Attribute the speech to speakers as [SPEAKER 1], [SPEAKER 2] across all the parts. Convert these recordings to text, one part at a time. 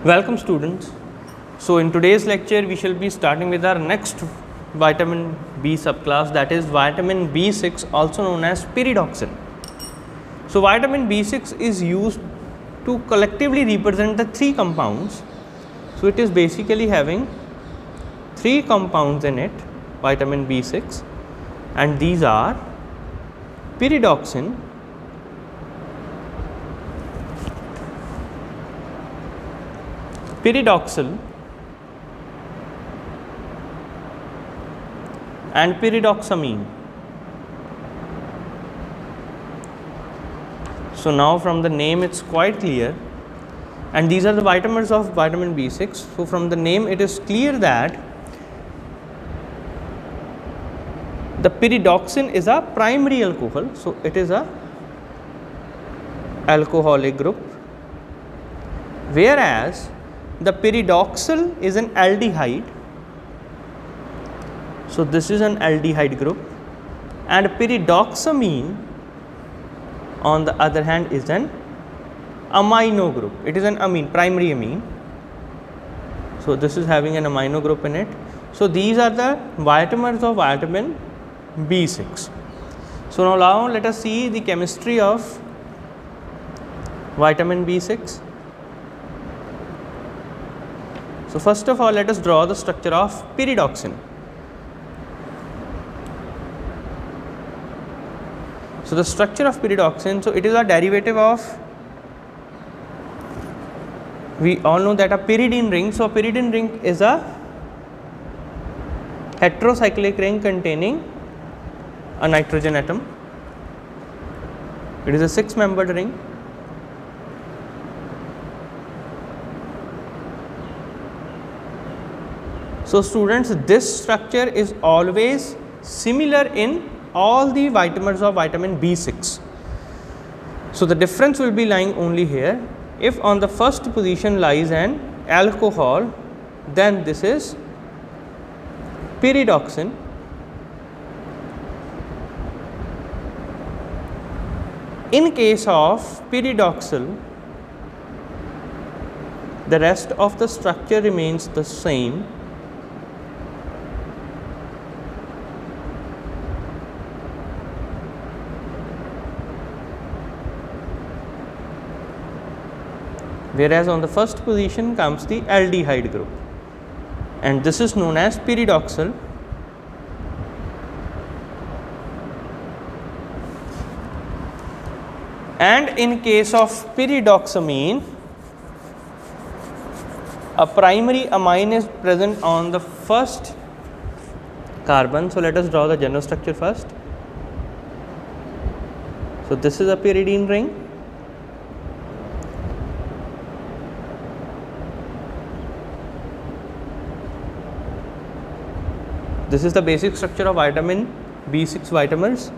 [SPEAKER 1] Welcome students. So in today's lecture we shall be starting with our next vitamin B subclass, that is vitamin B6, also known as pyridoxine. So vitamin B6 is used to collectively represent the three compounds. So it is basically having three compounds in it, vitamin B6, and these are pyridoxine, pyridoxal, and pyridoxamine. So now from the name it's quite clear, and these are the vitamins of vitamin B6. So from the name it is clear that the pyridoxine is a primary alcohol, so it is a alcoholic group, whereas the pyridoxal is an aldehyde. So this is an aldehyde group, and pyridoxamine on the other hand is an amino group. It is an amine, primary amine. So this is having an amino group in it. So these are the vitamins of vitamin B6. So now let us see the chemistry of vitamin B6. So first of all, let us draw the structure of pyridoxine. So the structure of pyridoxine, so it is a derivative of, we all know that a pyridine ring. So a pyridine ring is a heterocyclic ring containing a nitrogen atom. It is a 6-membered ring. So students, this structure is always similar in all the vitamins of vitamin B6. So the difference will be lying only here. If on the first position lies an alcohol, then this is pyridoxine. In case of pyridoxal, the rest of the structure remains the same. Whereas on the first position comes the aldehyde group, and this is known as pyridoxal. And in case of pyridoxamine, a primary amine is present on the first carbon. So let us draw the general structure first. So this is a pyridine ring. This is the basic structure of vitamin B6 vitamins,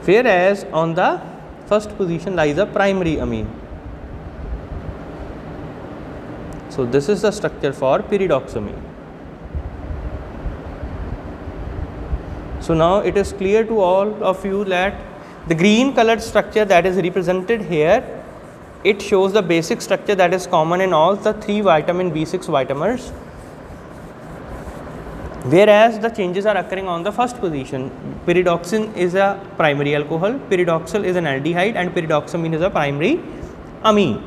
[SPEAKER 1] whereas on the first position lies a primary amine. So this is the structure for pyridoxamine. So now it is clear to all of you that the green colored structure that is represented here, it shows the basic structure that is common in all the three vitamin B6 vitamins, whereas the changes are occurring on the first position. Pyridoxine is a primary alcohol, pyridoxal is an aldehyde, and pyridoxamine is a primary amine.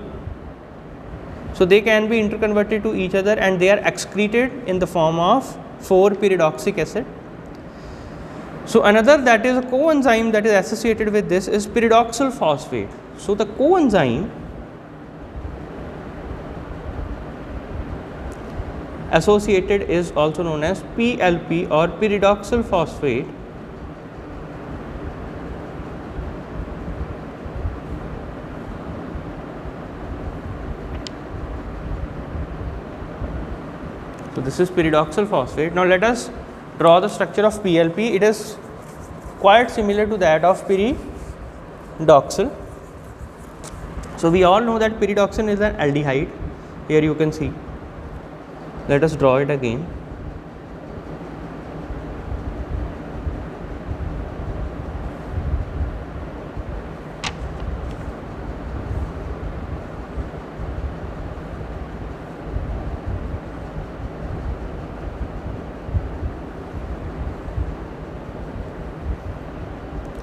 [SPEAKER 1] So they can be interconverted to each other, and they are excreted in the form of 4-pyridoxic acid. So another, that is a coenzyme that is associated with this, is pyridoxal phosphate. So the coenzyme associated is also known as PLP, or pyridoxal phosphate. So this is pyridoxal phosphate. Now let us draw the structure of PLP. It is quite similar to that of pyridoxal. So we all know that pyridoxine is an aldehyde. Here you can see. Let us draw it again.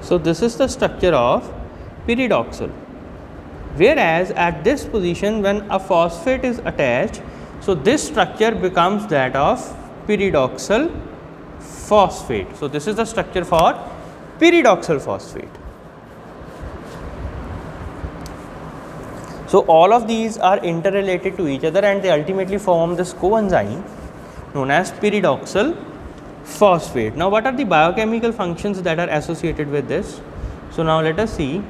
[SPEAKER 1] So this is the structure of pyridoxal. Whereas at this position, when a phosphate is attached, so this structure becomes that of pyridoxal phosphate. So this is the structure for pyridoxal phosphate. So all of these are interrelated to each other and they ultimately form this coenzyme known as pyridoxal phosphate. Now what are the biochemical functions that are associated with this? So now let us see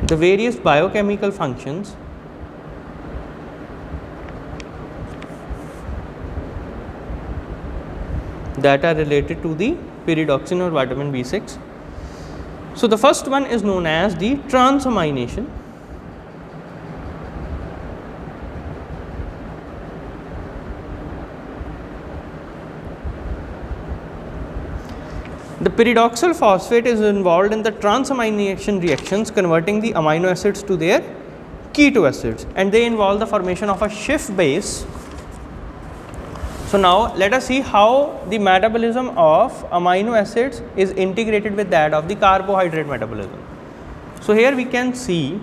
[SPEAKER 1] the various biochemical functions that are related to the pyridoxine or vitamin B6. So the first one is known as the transamination. The pyridoxal phosphate is involved in the transamination reactions converting the amino acids to their keto acids, and they involve the formation of a Schiff base. So now let us see how the metabolism of amino acids is integrated with that of the carbohydrate metabolism. So here we can see,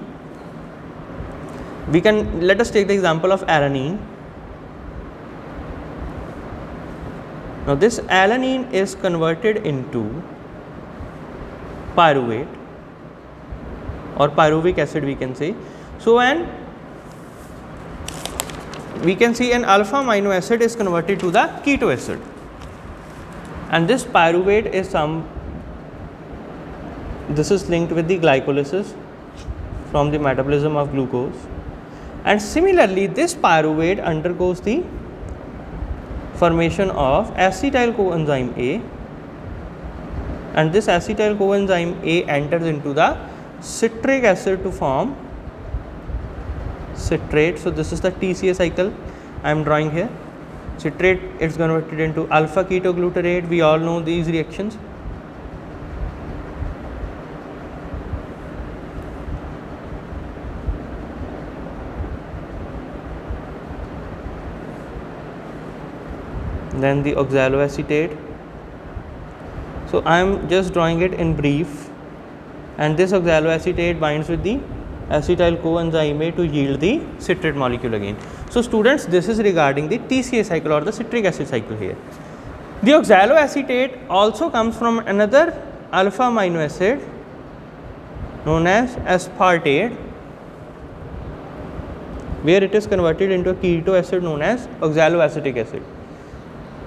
[SPEAKER 1] let us take the example of alanine. Now this alanine is converted into pyruvate or pyruvic acid we can say. So when we can see an alpha amino acid is converted to the keto acid, and this pyruvate is this is linked with the glycolysis from the metabolism of glucose, and similarly this pyruvate undergoes the formation of acetyl coenzyme A, and this acetyl coenzyme A enters into the citric acid to form citrate. So this is the TCA cycle I am drawing here. Citrate is converted into alpha ketoglutarate. We all know these reactions. Then the oxaloacetate. So I am just drawing it in brief, and this oxaloacetate binds with the acetyl coenzyme A to yield the citrate molecule again. So students, this is regarding the TCA cycle or the citric acid cycle here. The oxaloacetate also comes from another alpha amino acid known as aspartate, where it is converted into a keto acid known as oxaloacetic acid.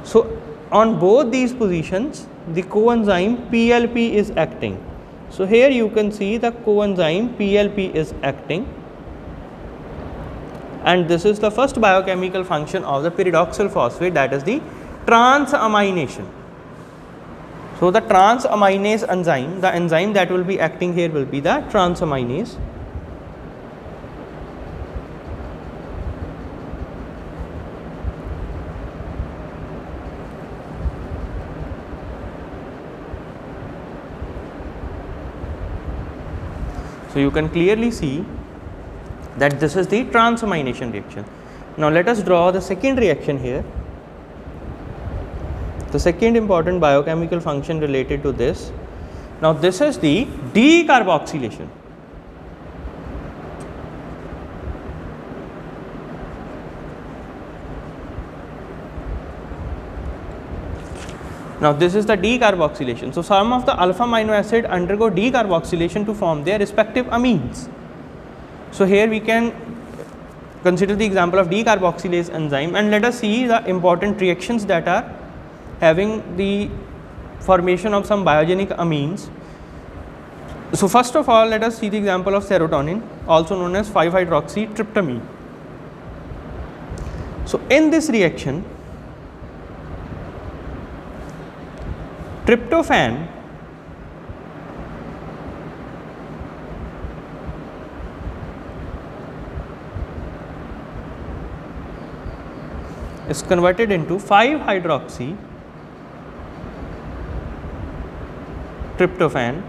[SPEAKER 1] So on both these positions the coenzyme PLP is acting. So here you can see the coenzyme PLP is acting, and this is the first biochemical function of the pyridoxal phosphate, that is the transamination. So the transaminase enzyme, the enzyme that will be acting here will be the transaminase. So you can clearly see that this is the transamination reaction. Now let us draw the second reaction here. The second important biochemical function related to this. Now this is the decarboxylation. Now this is the decarboxylation. So some of the alpha amino acid undergo decarboxylation to form their respective amines. So here we can consider the example of decarboxylase enzyme, and let us see the important reactions that are having the formation of some biogenic amines. So first of all, let us see the example of serotonin, also known as 5-hydroxytryptamine. So in this reaction, tryptophan is converted into 5-hydroxytryptophan,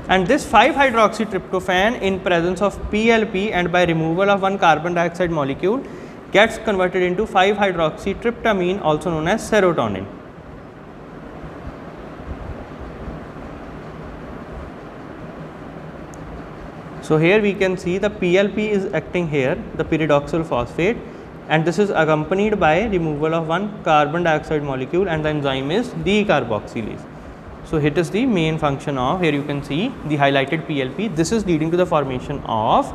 [SPEAKER 1] and this 5-hydroxytryptophan in presence of PLP and by removal of one carbon dioxide molecule gets converted into 5-hydroxytryptamine, also known as serotonin. So here we can see the PLP is acting here, the pyridoxal phosphate, and this is accompanied by removal of one carbon dioxide molecule, and the enzyme is decarboxylase. So it is the main function of, here you can see the highlighted PLP. This is leading to the formation of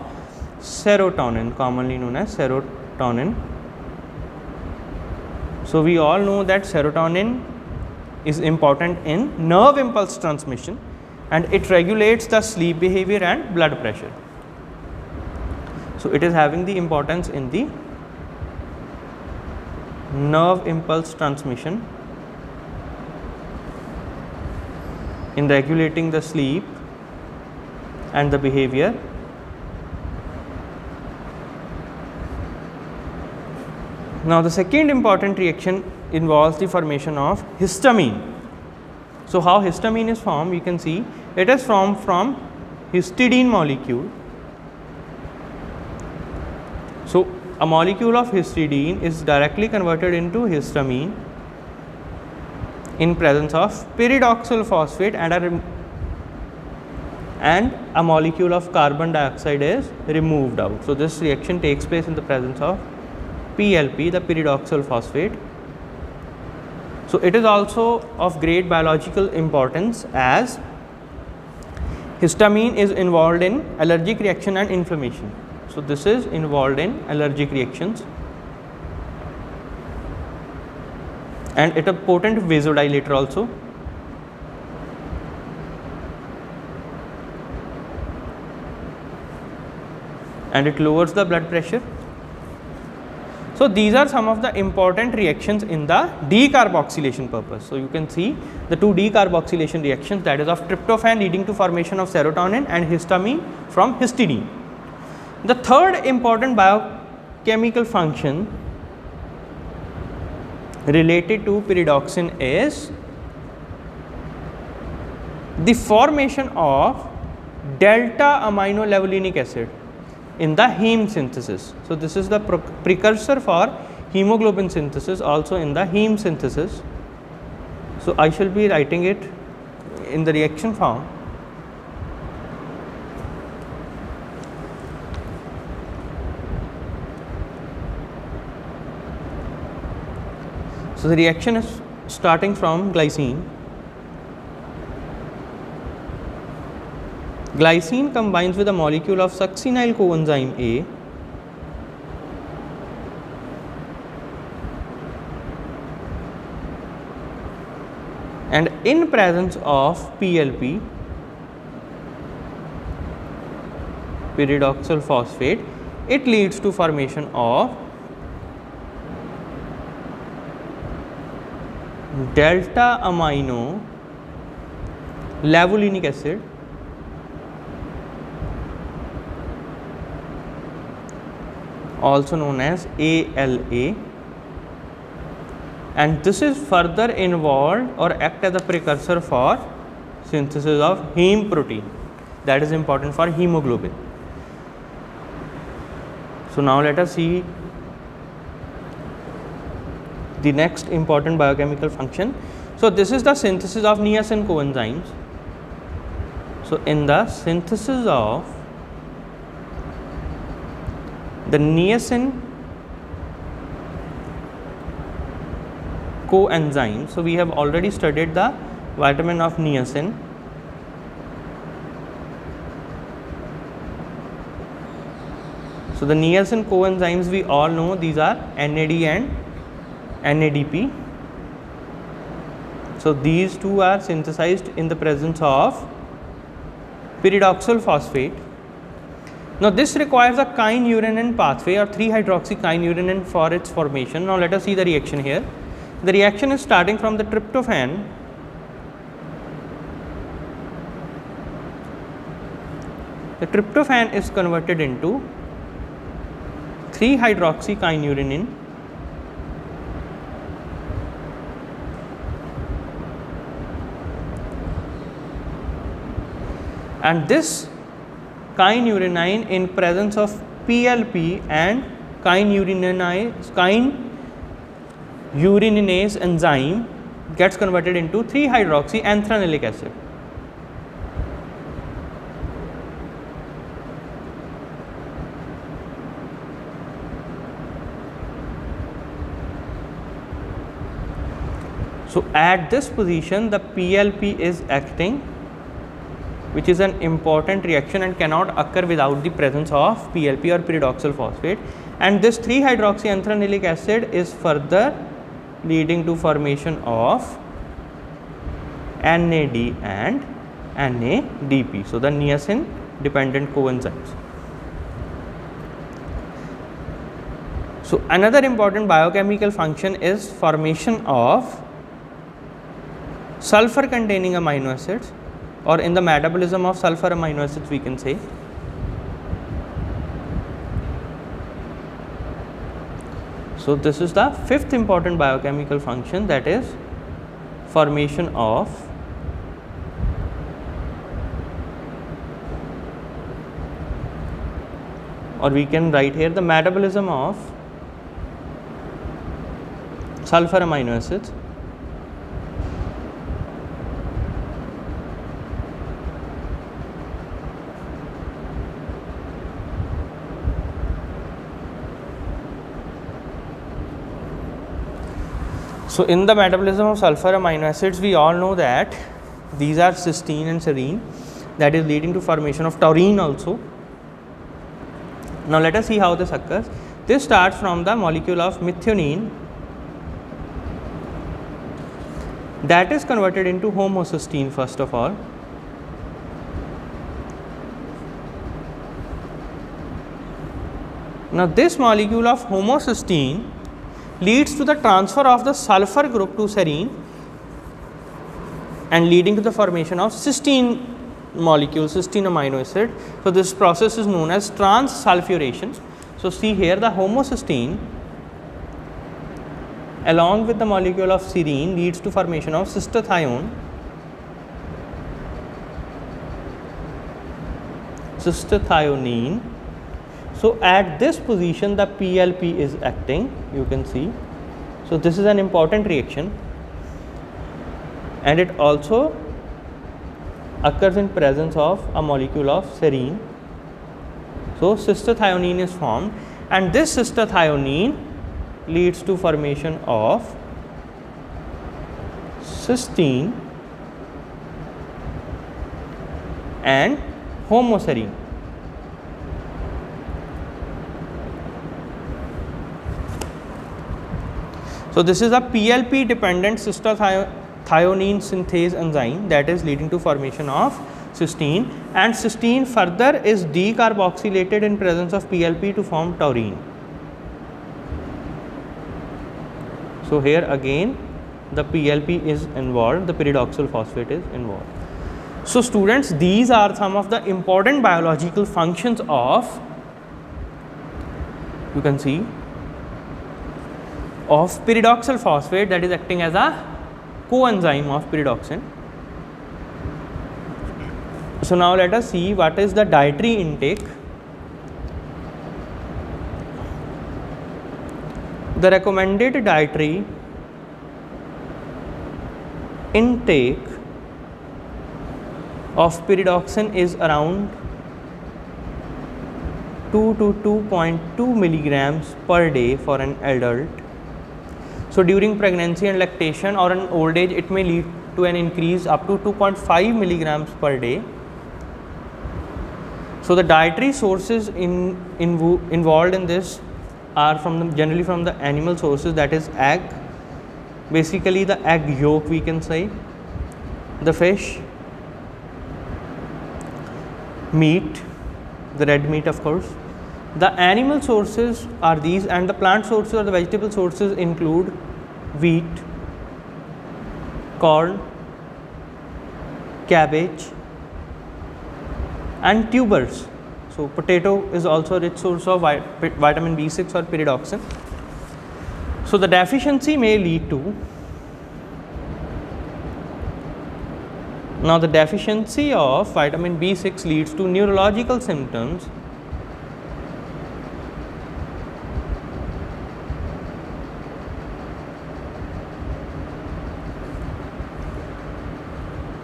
[SPEAKER 1] serotonin, commonly known as serotonin. So we all know that serotonin is important in nerve impulse transmission, and it regulates the sleep behavior and blood pressure. So it is having the importance in the nerve impulse transmission, in regulating the sleep and the behavior. Now the second important reaction involves the formation of histamine. So how histamine is formed, you can see it is formed from histidine molecule. So a molecule of histidine is directly converted into histamine in presence of pyridoxal phosphate, and a molecule of carbon dioxide is removed out. So this reaction takes place in the presence of PLP, the pyridoxal phosphate. So it is also of great biological importance, as histamine is involved in allergic reaction and inflammation. So this is involved in allergic reactions, and it is a potent vasodilator also. And it lowers the blood pressure. So these are some of the important reactions in the decarboxylation purpose. So you can see the two decarboxylation reactions, that is of tryptophan leading to formation of serotonin, and histamine from histidine. The third important biochemical function related to pyridoxine is the formation of delta aminolevulinic acid in the heme synthesis. So this is the precursor for hemoglobin synthesis, also in the heme synthesis. So I shall be writing it in the reaction form. So the reaction is starting from glycine. Glycine combines with a molecule of succinyl coenzyme A, and in presence of PLP, pyridoxal phosphate, it leads to formation of delta amino levulinic acid, also known as ALA, and this is further involved or act as a precursor for synthesis of heme protein, that is important for hemoglobin. So now let us see the next important biochemical function. So this is the synthesis of niacin coenzymes. So in the synthesis of the niacin coenzyme, so we have already studied the vitamin of niacin. So the niacin coenzymes, we all know these are NAD and NADP. So these two are synthesized in the presence of pyridoxal phosphate. Now this requires a kynurenine pathway or 3-hydroxykynurenine for its formation. Now let us see the reaction here. The reaction is starting from the tryptophan. The tryptophan is converted into 3-hydroxykynurenine, and this kynurenine in presence of PLP and kynureninase enzyme gets converted into 3-hydroxyanthranilic acid. So at this position the PLP is acting, which is an important reaction and cannot occur without the presence of PLP or pyridoxal phosphate, and this 3-hydroxyanthranilic acid is further leading to formation of NAD and NADP. So the niacin dependent coenzymes. So another important biochemical function is formation of sulfur containing amino acids, or in the metabolism of sulfur amino acids we can say. So this is the fifth important biochemical function, that is formation of or we can write here the metabolism of sulfur amino acids. So in the metabolism of sulfur amino acids we all know that these are cysteine and serine, that is leading to formation of taurine also. Now let us see how this occurs. This starts from the molecule of methionine that is converted into homocysteine first of all. Now this molecule of homocysteine leads to the transfer of the sulfur group to serine and leading to the formation of cysteine molecule, cysteine amino acid. So this process is known as transsulfuration. So see here the homocysteine along with the molecule of serine leads to formation of cystathione, cystathionine. So at this position the PLP is acting, you can see. So this is an important reaction and it also occurs in presence of a molecule of serine. So cystathionine is formed and this cystathionine leads to formation of cysteine and homoserine. So this is a PLP dependent cystathionine synthase enzyme that is leading to formation of cysteine, and cysteine further is decarboxylated in presence of PLP to form taurine. So here again the PLP is involved, the pyridoxal phosphate is involved. So students, these are some of the important biological functions of, you can see, of pyridoxal phosphate, that is acting as a coenzyme of pyridoxine. So now let us see what is the dietary intake. The recommended dietary intake of pyridoxine is around 2 to 2.2 milligrams per day for an adult. So during pregnancy and lactation or in old age it may lead to an increase up to 2.5 milligrams per day. So the dietary sources involved in this are generally from the animal sources, that is egg, basically the egg yolk we can say, the fish, meat, the red meat of course. The animal sources are these, and the plant sources or the vegetable sources include wheat, corn, cabbage and tubers. So potato is also a rich source of vitamin B6 or pyridoxine. So the deficiency may lead to, now the deficiency of vitamin B6 leads to neurological symptoms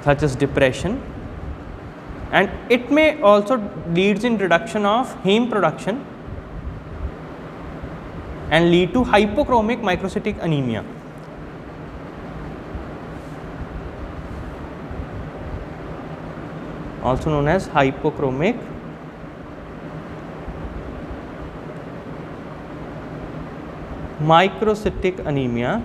[SPEAKER 1] such as depression, and it may also leads in reduction of heme production and lead to hypochromic microcytic anemia. also known as hypochromic microcytic anemia.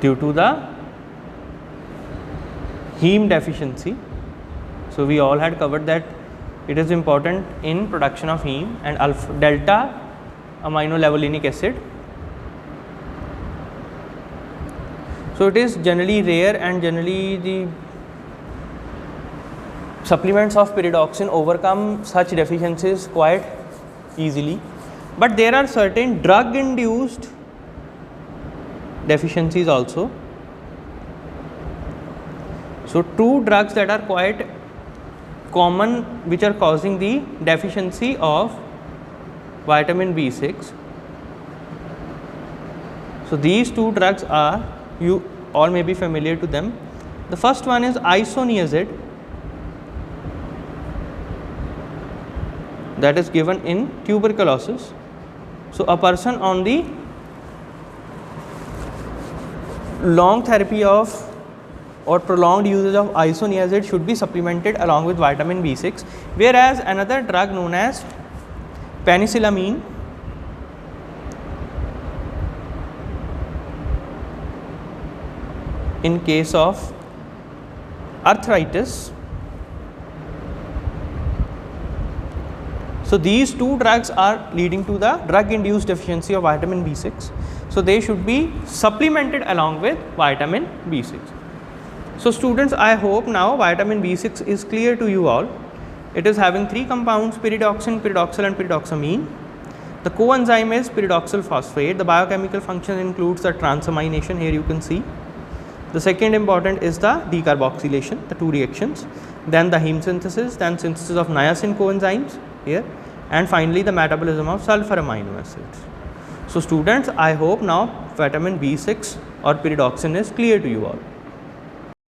[SPEAKER 1] Due to the heme deficiency. So, we all had covered that it is important in production of heme and alpha delta aminolevulinic acid. So, it is generally rare and generally the supplements of pyridoxine overcome such deficiencies quite easily, but there are certain drug induced deficiencies also. So, two drugs that are quite common which are causing the deficiency of vitamin B6. So, these two drugs are, you all may be familiar to them. The first one is isoniazid, that is given in tuberculosis. So, a person on the long therapy of or prolonged usage of isoniazid should be supplemented along with vitamin B6, whereas another drug known as penicillamine in case of arthritis. So, these two drugs are leading to the drug induced deficiency of vitamin B6. So, they should be supplemented along with vitamin B6. So, students, I hope now vitamin B6 is clear to you all. It is having three compounds: pyridoxine, pyridoxal and pyridoxamine. The coenzyme is pyridoxal phosphate. The biochemical function includes the transamination, here you can see. The second important is the decarboxylation, the two reactions, then the heme synthesis, then synthesis of niacin coenzymes here, and finally the metabolism of sulfur amino acids. So, students, I hope now vitamin B6 or pyridoxine is clear to you all.